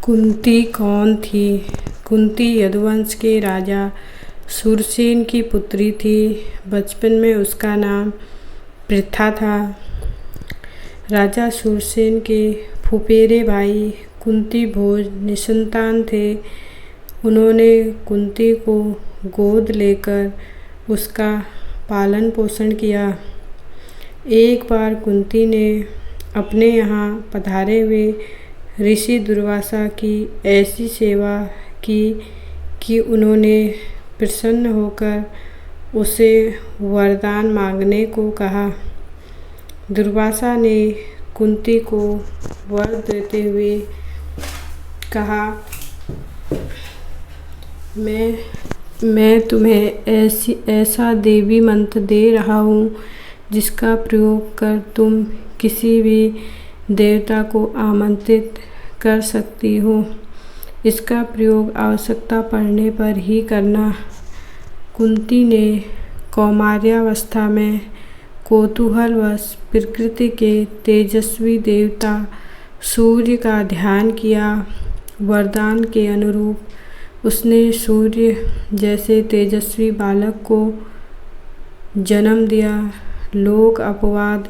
कुंती कौन थी? कुंती यदुवंश के राजा शूरसेन की पुत्री थी। बचपन में उसका नाम पृथा था। राजा शूरसेन के फुफेरे भाई कुंती भोज निसंतान थे। उन्होंने कुंती को गोद लेकर उसका पालन पोषण किया। एक बार कुंती ने अपने यहाँ पधारे हुए ऋषि दुर्वासा की ऐसी सेवा की कि उन्होंने प्रसन्न होकर उसे वरदान मांगने को कहा। दुर्वासा ने कुंती को वर देते हुए कहा, मैं तुम्हें ऐसा देवी मंत्र दे रहा हूँ जिसका प्रयोग कर तुम किसी भी देवता को आमंत्रित कर सकती हो। इसका प्रयोग आवश्यकता पड़ने पर ही करना। कुंती ने कौमार्यावस्था में कौतूहलवश प्रकृति के तेजस्वी देवता सूर्य का ध्यान किया। वरदान के अनुरूप उसने सूर्य जैसे तेजस्वी बालक को जन्म दिया। लोक अपवाद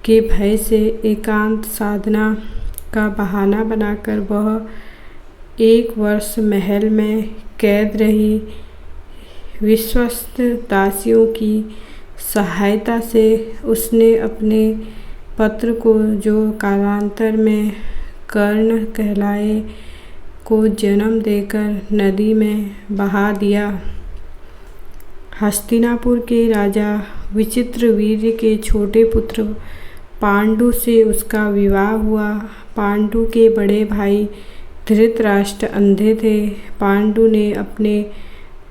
के भय से एकांत साधना का बहाना बनाकर वह 1 वर्ष महल में कैद रही। विश्वस्त दासियों की सहायता से उसने अपने पुत्र को, जो कालांतर में कर्ण कहलाए, को जन्म देकर नदी में बहा दिया। हस्तिनापुर के राजा विचित्रवीर्य के छोटे पुत्र पांडु से उसका विवाह हुआ। पांडु के बड़े भाई धृतराष्ट्र अंधे थे। पांडु ने अपने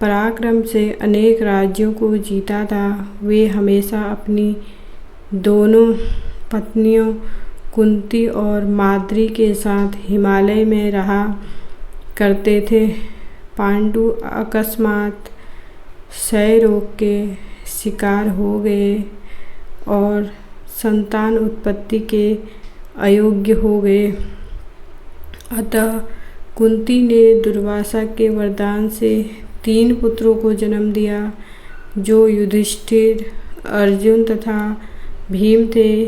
पराक्रम से अनेक राज्यों को जीता था। वे हमेशा अपनी दोनों पत्नियों कुंती और माद्री के साथ हिमालय में रहा करते थे। पांडु अकस्मात क्षय रोग के शिकार हो गए और संतान उत्पत्ति के अयोग्य हो गए। अतः कुंती ने दुर्वासा के वरदान से 3 पुत्रों को जन्म दिया, जो युधिष्ठिर, अर्जुन तथा भीम थे।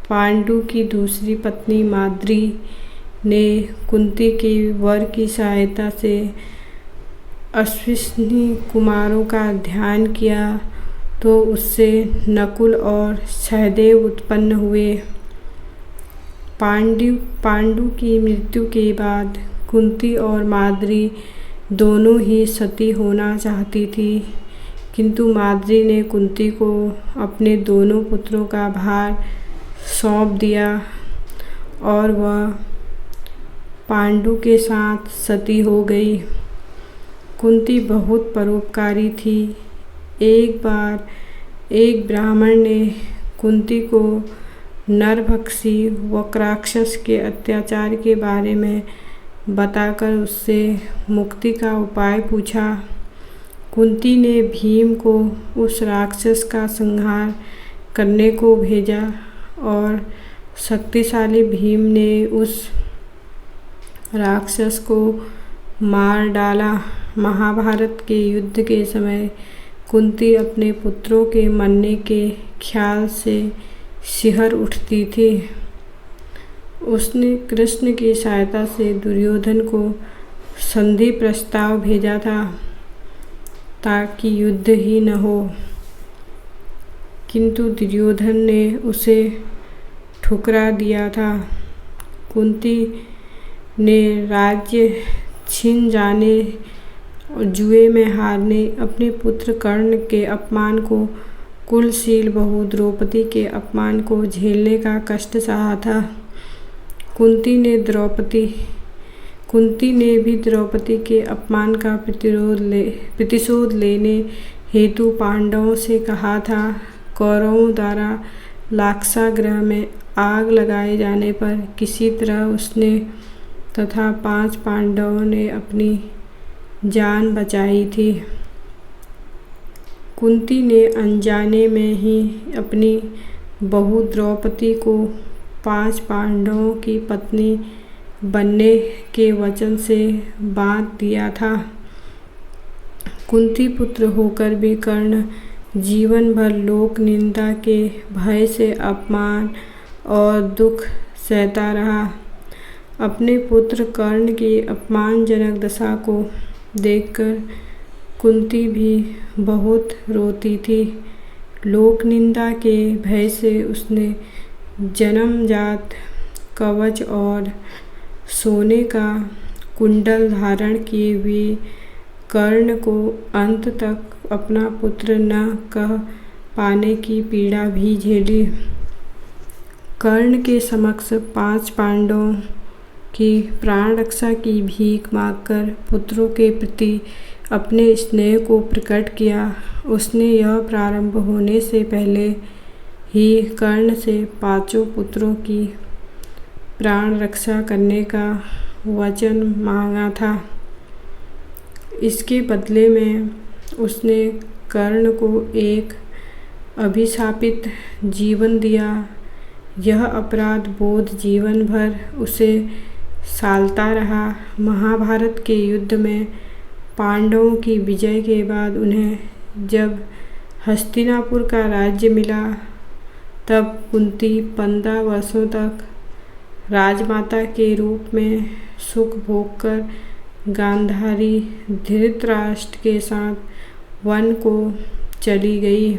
पांडु की दूसरी पत्नी माद्री ने कुंती के वर की सहायता से अश्विनी कुमारों का ध्यान किया तो उससे नकुल और सहदेव उत्पन्न हुए। पांडु की मृत्यु के बाद कुंती और माद्री दोनों ही सती होना चाहती थी, किंतु माद्री ने कुंती को अपने दोनों पुत्रों का भार सौंप दिया और वह पांडु के साथ सती हो गई। कुंती बहुत परोपकारी थी। एक बार एक ब्राह्मण ने कुंती को नरभक्षी वक्राक्षस के अत्याचार के बारे में बताकर उससे मुक्ति का उपाय पूछा। कुंती ने भीम को उस राक्षस का संहार करने को भेजा और शक्तिशाली भीम ने उस राक्षस को मार डाला। महाभारत के युद्ध के समय कुंती अपने पुत्रों के मरने के ख्याल से सिहर उठती थी। उसने कृष्ण की सहायता से दुर्योधन को संधि प्रस्ताव भेजा था ताकि युद्ध ही न हो, किंतु दुर्योधन ने उसे ठुकरा दिया था। कुंती ने राज्य छिन जाने और जुए में हारने, अपने पुत्र कर्ण के अपमान को, कुलशील बहू द्रौपदी के अपमान को झेलने का कष्ट सहा था। कुंती ने भी द्रौपदी के अपमान का प्रतिशोध लेने हेतु पांडवों से कहा था। कौरवों द्वारा लाक्षागृह में आग लगाए जाने पर किसी तरह उसने तथा 5 पांडवों ने अपनी जान बचाई थी। कुंती ने अनजाने में ही अपनी बहू द्रौपदी को 5 पांडवों की पत्नी बनने के वचन से बांध दिया था। कुंती पुत्र होकर भी कर्ण जीवन भर लोक निंदा के भय से अपमान और दुख सहता रहा। अपने पुत्र कर्ण की अपमानजनक दशा को देखकर कुंती भी बहुत रोती थी। लोक निंदा के भय से उसने जन्मजात कवच और सोने का कुंडल धारण किए हुए कर्ण को अंत तक अपना पुत्र न कह पाने की पीड़ा भी झेली। कर्ण के समक्ष 5 पांडवों की प्राण रक्षा की भीख मांगकर पुत्रों के प्रति अपने स्नेह को प्रकट किया। उसने यह प्रारंभ होने से पहले ही कर्ण से 5 पुत्रों की प्राण रक्षा करने का वचन मांगा था। इसके बदले में उसने कर्ण को एक अभिशापित जीवन दिया। यह अपराध बोध जीवन भर उसे सालता रहा। महाभारत के युद्ध में पांडवों की विजय के बाद उन्हें जब हस्तिनापुर का राज्य मिला, तब कुंती 15 वर्षों तक राजमाता के रूप में सुख भोगकर गांधारी धृतराष्ट्र के साथ वन को चली गई।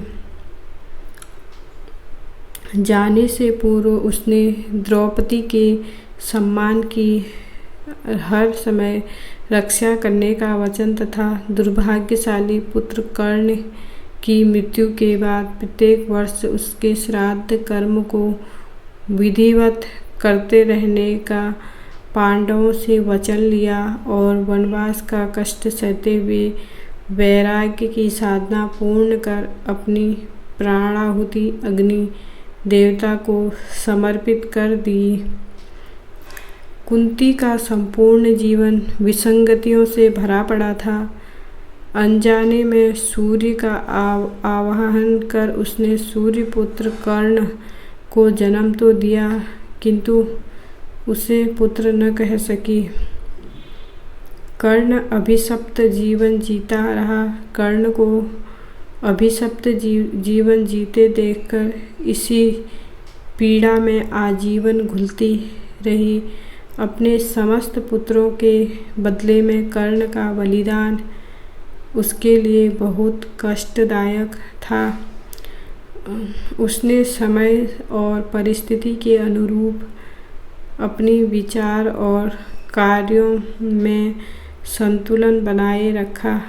जाने से पूर्व उसने द्रौपदी के सम्मान की हर समय रक्षा करने का वचन तथा दुर्भाग्यशाली पुत्र कर्ण की मृत्यु के बाद प्रत्येक वर्ष उसके श्राद्ध कर्म को विधिवत करते रहने का पांडवों से वचन लिया और वनवास का कष्ट सहते हुए वैराग्य की साधना पूर्ण कर अपनी प्राणाहुति अग्नि देवता को समर्पित कर दी। कुंती का संपूर्ण जीवन विसंगतियों से भरा पड़ा था। अनजाने में सूर्य का आवाहन कर उसने सूर्यपुत्र कर्ण को जन्म तो दिया, किंतु उसे पुत्र न कह सकी। कर्ण अभिशप्त जीवन जीता रहा। कर्ण को अभिशप्त जीवन जीते देखकर इसी पीड़ा में आजीवन घुलती रही। अपने समस्त पुत्रों के बदले में कर्ण का बलिदान उसके लिए बहुत कष्टदायक था। उसने समय और परिस्थिति के अनुरूप अपनी विचार और कार्यों में संतुलन बनाए रखा।